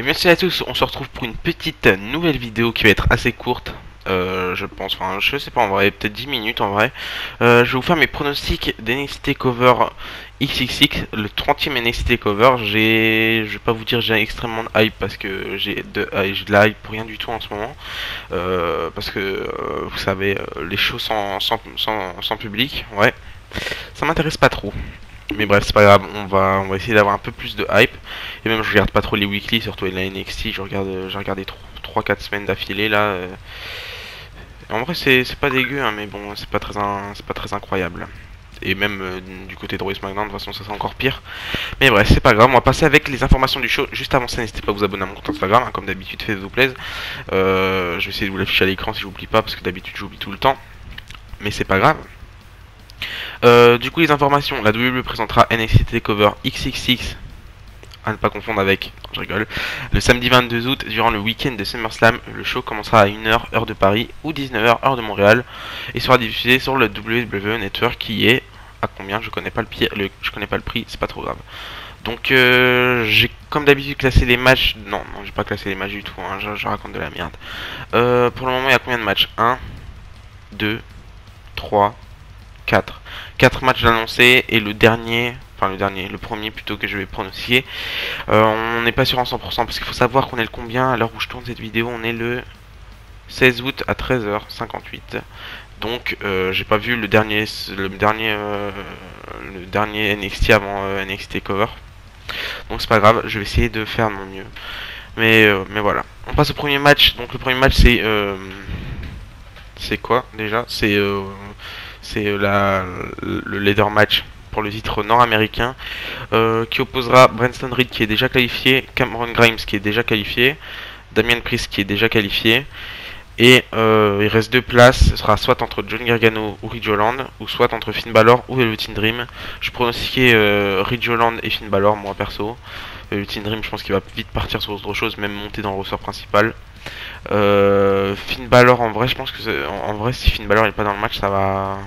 Et merci à tous, on se retrouve pour une petite nouvelle vidéo qui va être assez courte. Je pense, enfin je sais pas en vrai, peut-être 10 minutes en vrai. Je vais vous faire mes pronostics d'NXT TakeOver XXX, le 30e NXT TakeOver. Je vais pas vous dire j'ai extrêmement de hype parce que j'ai de la hype pour rien du tout en ce moment. Parce que vous savez, les shows sans public, ouais, ça m'intéresse pas trop. Mais bref, c'est pas grave, on va essayer d'avoir un peu plus de hype. Et même, je regarde pas trop les weekly, surtout la NXT. J'ai regardé 3-4 semaines d'affilée là. En vrai, c'est pas dégueu, hein, mais bon, c'est pas très incroyable. Et même du côté de Royce McDonald, de toute façon, ça c'est encore pire. Mais bref, c'est pas grave, on va passer avec les informations du show. Juste avant ça, n'hésitez pas à vous abonner à mon compte Instagram, hein, comme d'habitude, faites-vous plaisir. Je vais essayer de vous l'afficher à l'écran si j'oublie pas, parce que d'habitude j'oublie tout le temps. Mais c'est pas grave. Du coup, les informations, la WWE présentera NXT TakeOver XXX, à ne pas confondre avec, non, je rigole, le samedi 22 août durant le week-end de SummerSlam. Le show commencera à 1h heure de Paris ou 19h heure de Montréal et sera diffusé sur le WWE Network qui est à combien, je connais pas je connais pas le prix, c'est pas trop grave. Donc j'ai comme d'habitude classé les matchs. Non, j'ai pas classé les matchs du tout, hein, je raconte de la merde. Pour le moment, il y a combien de matchs? 1, 2, 3, 4. 4 matchs annoncés et le premier plutôt que je vais pronostiquer. On n'est pas sûr en 100% parce qu'il faut savoir qu'on est le combien à l'heure où je tourne cette vidéo. On est le 16 août à 13h58. Donc j'ai pas vu le dernier NXT avant NXT Cover. Donc c'est pas grave, je vais essayer de faire de mon mieux. Mais voilà. On passe au premier match. Donc le premier match c'est quoi déjà? C'est le leader match pour le titre nord-américain qui opposera Branson Reed qui est déjà qualifié, Cameron Grimes qui est déjà qualifié, Damian Priest qui est déjà qualifié. Et il reste deux places, ce sera soit entre Johnny Gargano ou Ridge Holland, ou soit entre Finn Balor ou Velveteen Dream. Je pronostiquais Ridge Holland et Finn Balor, moi perso. Velveteen Dream, je pense qu'il va vite partir sur autre chose, même monter dans le ressort principal. Finn Balor, en vrai, je pense que en vrai, si Finn Balor n'est pas dans le match, ça va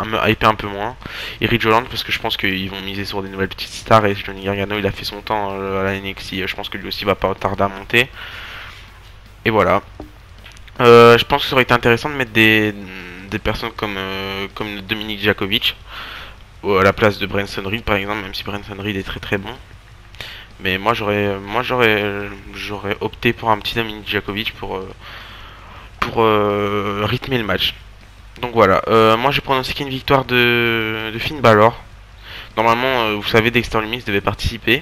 me hyper un peu moins. Et Ridge Holland, parce que je pense qu'ils vont miser sur des nouvelles petites stars. Et Johnny Gargano, il a fait son temps à la NXT. Je pense que lui aussi va pas tarder à monter. Et voilà. Je pense que ça aurait été intéressant de mettre des personnes comme Dominic Djakovic à la place de Branson Reed par exemple, même si Branson Reed est très très bon. Mais j'aurais opté pour un petit Dominic Djakovic pour rythmer le match. Donc voilà, moi j'ai pronostiqué une victoire de Finn Balor. Normalement, vous savez, Dexter Lumis devait participer,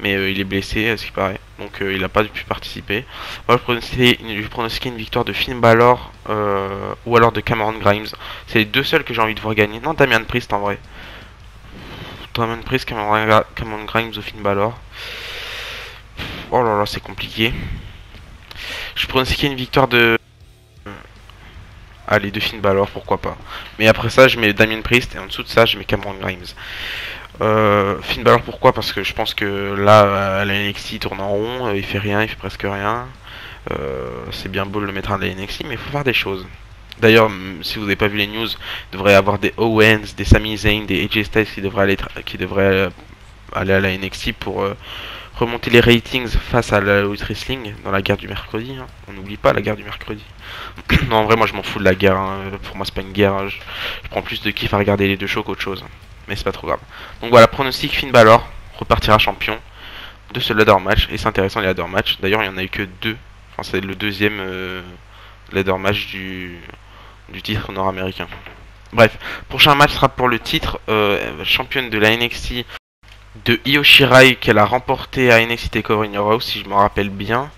mais il est blessé, à ce qui paraît, donc il n'a pas pu participer. Moi, je pronostiquais une victoire de Finn Balor ou alors de Cameron Grimes. C'est les deux seuls que j'ai envie de voir gagner. Non, Damian Priest en vrai. Damian Priest, Cameron Grimes ou Finn Balor. Oh là là, c'est compliqué. Je pronostiquais une victoire de. Allez, de Finn Balor, pourquoi pas. Mais après ça, je mets Damian Priest et en dessous de ça, je mets Cameron Grimes. Finn Balor, pourquoi? Parce que je pense que là, à la NXT, il tourne en rond, il fait rien, il fait presque rien. C'est bien beau de le mettre à la NXT, mais il faut faire des choses. D'ailleurs, si vous n'avez pas vu les news, il devrait y avoir des Owens, des Sami Zayn, des AJ Styles qui devraient aller à la NXT pour remonter les ratings face à la Elite Wrestling dans la guerre du mercredi. Hein. On n'oublie pas la guerre du mercredi. Non, en vrai, moi je m'en fous de la guerre. Hein. Pour moi, c'est pas une guerre. Hein. Je prends plus de kiff à regarder les deux shows qu'autre chose. Mais c'est pas trop grave. Donc voilà, pronostic Finn Balor repartira champion de ce ladder match. Et c'est intéressant les ladder match. D'ailleurs, il n'y en a eu que deux. Enfin, c'est le deuxième ladder match du titre nord-américain. Bref, prochain match sera pour le titre championne de la NXT de Io Shirai qu'elle a remporté à NXT TakeOver in Your House, si je me rappelle bien.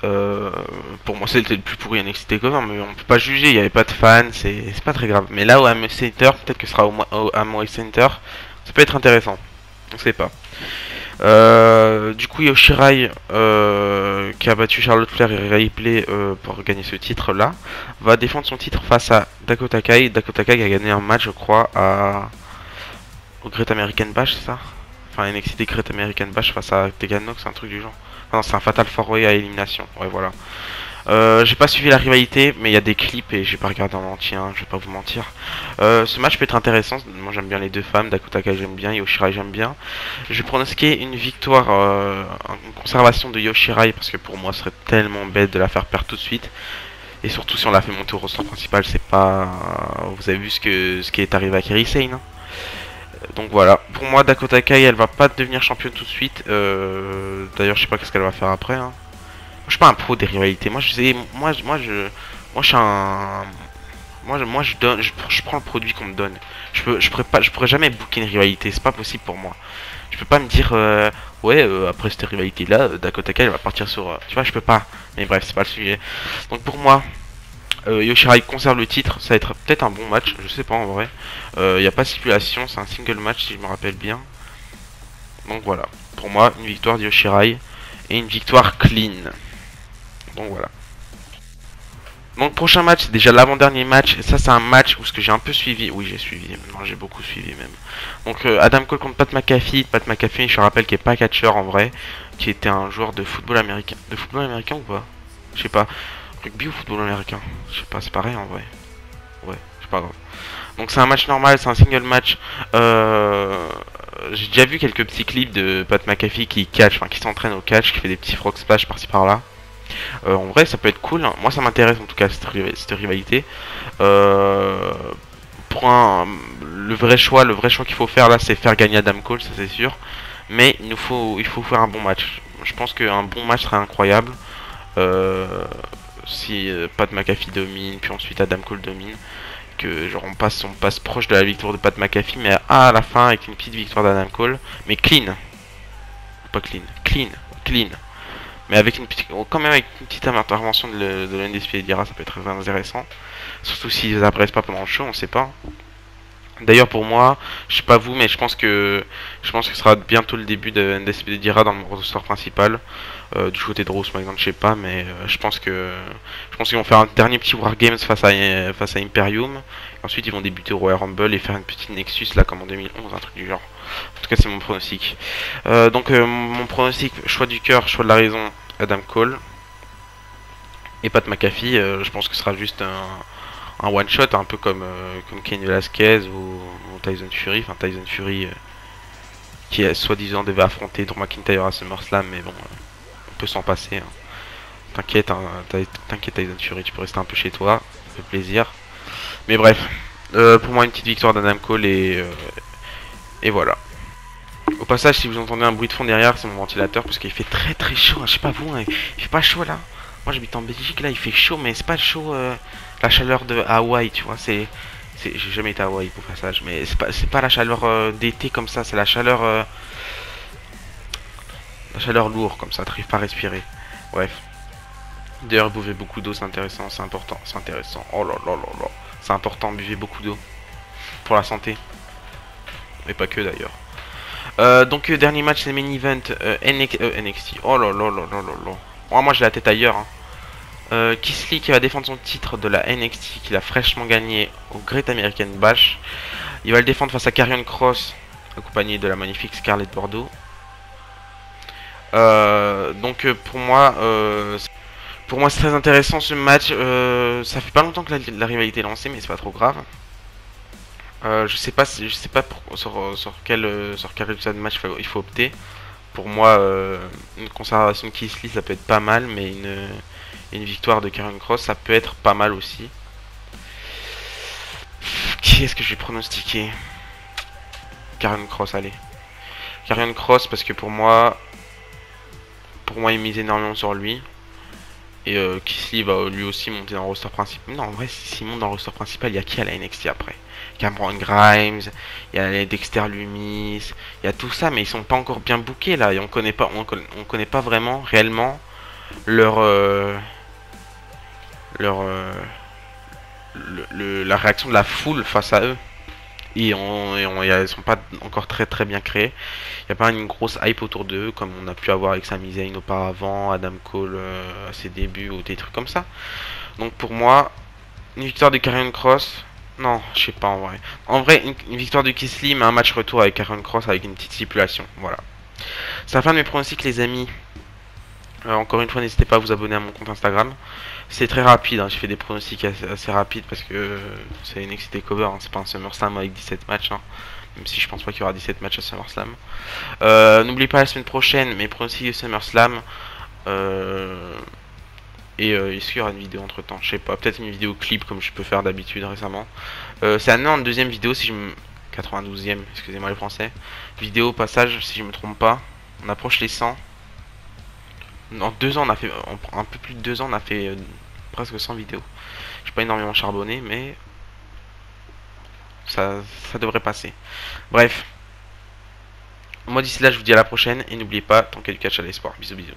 Pour moi, c'était le plus pourri NXT TakeOver, mais on peut pas juger, il n'y avait pas de fans, c'est pas très grave. Mais là, au Amway Center, peut-être que ce sera au Amway Center, ça peut être intéressant. On sait pas. Du coup, Io Shirai, qui a battu Charlotte Flair et Ripley pour gagner ce titre-là, va défendre son titre face à Dakota Kai. Dakota Kai a gagné un match, je crois, au Great American Bash, c'est ça? Enfin, enfin NXT Great American Bash face à Tegan Nox, c'est un truc du genre. Enfin, non, c'est un Fatal 4-Way à élimination. Ouais, voilà. J'ai pas suivi la rivalité, mais il y a des clips et j'ai pas regardé en entier, hein, je vais pas vous mentir. Ce match peut être intéressant, moi j'aime bien les deux femmes, Dakota Kai j'aime bien, Yoshirai j'aime bien. Je vais pronostiquer une victoire, une conservation de Yoshirai, parce que pour moi ce serait tellement bête de la faire perdre tout de suite. Et surtout si on l'a fait monter au roster principal, c'est pas... Vous avez vu ce qui est arrivé à Kairi Sane, hein. Donc voilà, pour moi Dakota Kai elle va pas devenir championne tout de suite. D'ailleurs je sais pas qu'est-ce qu'elle va faire après, hein. Je suis pas un pro des rivalités. Moi, je sais, moi, je suis un, moi, je donne, je prends le produit qu'on me donne. Je pourrais jamais booker une rivalité. C'est pas possible pour moi. Je peux pas me dire, ouais, après cette rivalité-là, Dakota Kai elle va partir sur, tu vois, je peux pas. Mais bref, c'est pas le sujet. Donc pour moi, Yoshirai conserve le titre. Ça va être peut-être un bon match. Je sais pas en vrai. Y a pas de stipulation. C'est un single match si je me rappelle bien. Donc voilà. Pour moi, une victoire de Yoshirai et une victoire clean. Donc voilà. Donc prochain match, c'est déjà l'avant-dernier match. Et ça c'est un match où ce que j'ai un peu suivi. Oui j'ai suivi, non j'ai beaucoup suivi même. Donc Adam Cole contre Pat McAfee. Pat McAfee, je rappelle qu'il est pas catcheur en vrai. Qui était un joueur de football américain. De football américain ou pas? Je sais pas. Rugby ou football américain? Je sais pas, c'est pareil en vrai. Ouais, c'est pas grave. Donc c'est un match normal, c'est un single match. J'ai déjà vu quelques petits clips de Pat McAfee qui catch, enfin qui s'entraîne au catch, qui fait des petits frog splash par-ci par-là. En vrai, ça peut être cool. Moi, ça m'intéresse en tout cas cette rivalité. Pour le vrai choix qu'il faut faire là, c'est faire gagner Adam Cole, ça c'est sûr. Mais il faut faire un bon match. Je pense qu'un bon match serait incroyable. Si Pat McAfee domine, puis ensuite Adam Cole domine, que genre on passe proche de la victoire de Pat McAfee, mais à la fin avec une petite victoire d'Adam Cole, mais clean, pas clean, clean. Mais avec quand même avec une petite intervention de l'Undisputed Era, ça peut être très intéressant. Surtout s'ils apparaissent pas pendant le show, on sait pas. D'ailleurs pour moi, je sais pas vous, mais je pense que ce sera bientôt le début de Undisputed Era dans le roster principal. Du côté de Raw, par exemple, je sais pas, mais je pense qu'ils vont faire un dernier petit Wargames face à Imperium. Et ensuite ils vont débuter au Royal Rumble et faire une petite Nexus là comme en 2011, un truc du genre. En tout cas c'est mon pronostic. Mon pronostic, choix du cœur, choix de la raison, Adam Cole. Et Pat McAfee, je pense que ce sera juste un one shot, un peu comme Cain Velasquez ou Tyson Fury. Enfin Tyson Fury qui soi-disant devait affronter Drew McIntyre à SummerSlam, mais bon, on peut s'en passer, hein. T'inquiète, hein, t'inquiète Tyson Fury, tu peux rester un peu chez toi, ça fait plaisir. Mais bref, pour moi une petite victoire d'Adam Cole et voilà. Au passage, si vous entendez un bruit de fond derrière, c'est mon ventilateur parce qu'il fait très très chaud, hein. Je sais pas vous, hein, il fait pas chaud là. Moi j'habite en Belgique, là il fait chaud, mais c'est pas chaud la chaleur de Hawaï, tu vois. J'ai jamais été à Hawaï pour passage, mais c'est pas la chaleur d'été comme ça, c'est la chaleur lourde comme ça, t'arrives pas à respirer. Bref. D'ailleurs, buvez beaucoup d'eau, c'est intéressant, c'est important, c'est intéressant. Oh là là là là, c'est important, buvez beaucoup d'eau pour la santé. Mais pas que d'ailleurs. Donc dernier match, c'est le main event NXT. Oh là là là là là là. Oh, moi j'ai la tête ailleurs, hein. Keith Lee qui va défendre son titre de la NXT qu'il a fraîchement gagné au Great American Bash. Il va le défendre face à Karrion Kross, accompagné de la magnifique Scarlett Bordeaux. Pour moi c'est très intéressant ce match. Ça fait pas longtemps que la rivalité est lancée, mais c'est pas trop grave. Je sais pas sur quel résultat de match il faut opter. Pour moi, une conservation de Keith Lee ça peut être pas mal, mais une victoire de Karrion Kross ça peut être pas mal aussi. Qui est-ce que je vais pronostiquer? Karrion Kross, allez. Karrion Kross parce que pour moi il mise énormément sur lui. Et Keith Lee va lui aussi monter dans le roster principal. Non, en vrai, s'il monte dans le roster principal, il y a qui à la NXT après? Cameron Grimes, il y a les Dexter Lumis, il y a tout ça, mais ils sont pas encore bien bookés là. Et on connaît pas vraiment, réellement, la réaction de la foule face à eux. Elles sont pas encore très très bien créées. Il n'y a pas une grosse hype autour d'eux comme on a pu avoir avec Sami Zayn auparavant, Adam Cole à ses débuts ou des trucs comme ça. Donc pour moi, une victoire de Karrion Kross Non, je sais pas en vrai. En vrai, une victoire de Kisly, mais un match retour avec Aaron Cross avec une petite stipulation. Voilà. C'est la fin de mes pronostics, les amis. Encore une fois, n'hésitez pas à vous abonner à mon compte Instagram. C'est très rapide, hein. J'ai fait des pronostics assez rapides parce que c'est une NXT Cover, hein. C'est pas un SummerSlam avec 17 matchs, hein. Même si je pense pas qu'il y aura 17 matchs à SummerSlam. N'oubliez pas la semaine prochaine mes pronostics de SummerSlam. Est-ce qu'il y aura une vidéo entre temps? Je sais pas, peut-être une vidéo clip comme je peux faire d'habitude récemment. C'est la 92e vidéo si je me. 92e, excusez-moi les français. Vidéo passage si je me trompe pas. On approche les 100. En 2 ans, on a fait. En un peu plus de 2 ans, on a fait presque 100 vidéos. Je suis pas énormément charbonné, mais ça devrait passer. Bref. Moi d'ici là, je vous dis à la prochaine. Et n'oubliez pas, tant qu'il y a du catch à l'espoir. Bisous, bisous.